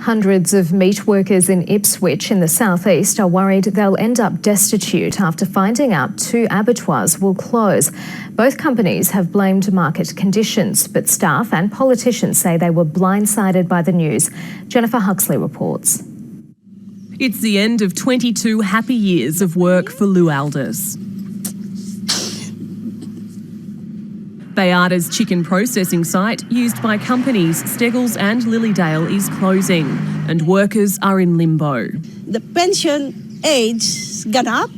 Hundreds of meat workers in Ipswich in the southeast are worried they'll end up destitute after finding out 2 abattoirs will close. Both companies have blamed market conditions, but staff and politicians say they were blindsided by the news. Jennifer Huxley reports. It's the end of 22 happy years of work for Lou Aldous. Baiada's chicken processing site, used by companies Steggles and Lilydale, is closing, and workers are in limbo. The pension age gone up,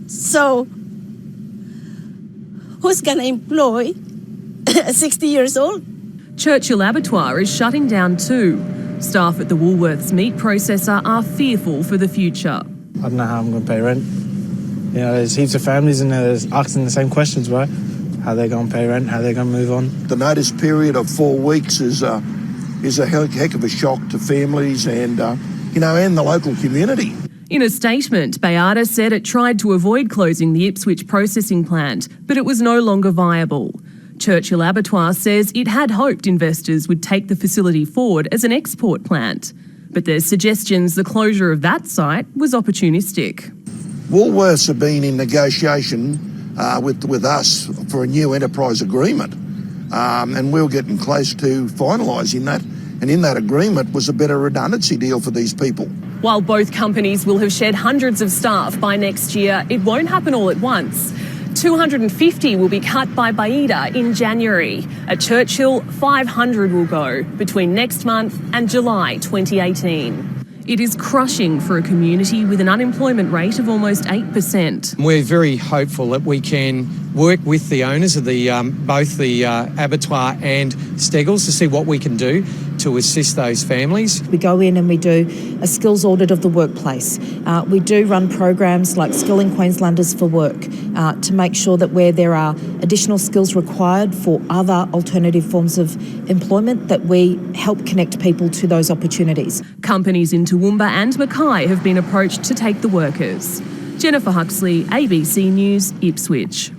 so who's going to employ 60 years old? Churchill Abattoir is shutting down too. Staff at the Woolworths meat processor are fearful for the future. I don't know how I'm going to pay rent. You know, there's heaps of families and there's asking the same questions, right? How they're going to pay rent, how they're going to move on. The notice period of 4 weeks is a heck of a shock to families and, and the local community. In a statement, Baiada said it tried to avoid closing the Ipswich processing plant, but it was no longer viable. Churchill Abattoir says it had hoped investors would take the facility forward as an export plant, but there's suggestions the closure of that site was opportunistic. Woolworths have been in negotiation with us for a new enterprise agreement, and we're getting close to finalising that. And in that agreement was a better redundancy deal for these people. While both companies will have shed hundreds of staff by next year, it won't happen all at once. 250 will be cut by Baiada in January. At Churchill, 500 will go between next month and July 2018. It is crushing for a community with an unemployment rate of almost 8%. We're very hopeful that we can work with the owners of both the abattoir and Steggles to see what we can do to assist those families. We go in and we do a skills audit of the workplace. We do run programs like Skilling Queenslanders for work to make sure that where there are additional skills required for other alternative forms of employment, that we help connect people to those opportunities. Companies in Toowoomba and Mackay have been approached to take the workers. Jennifer Huxley, ABC News, Ipswich.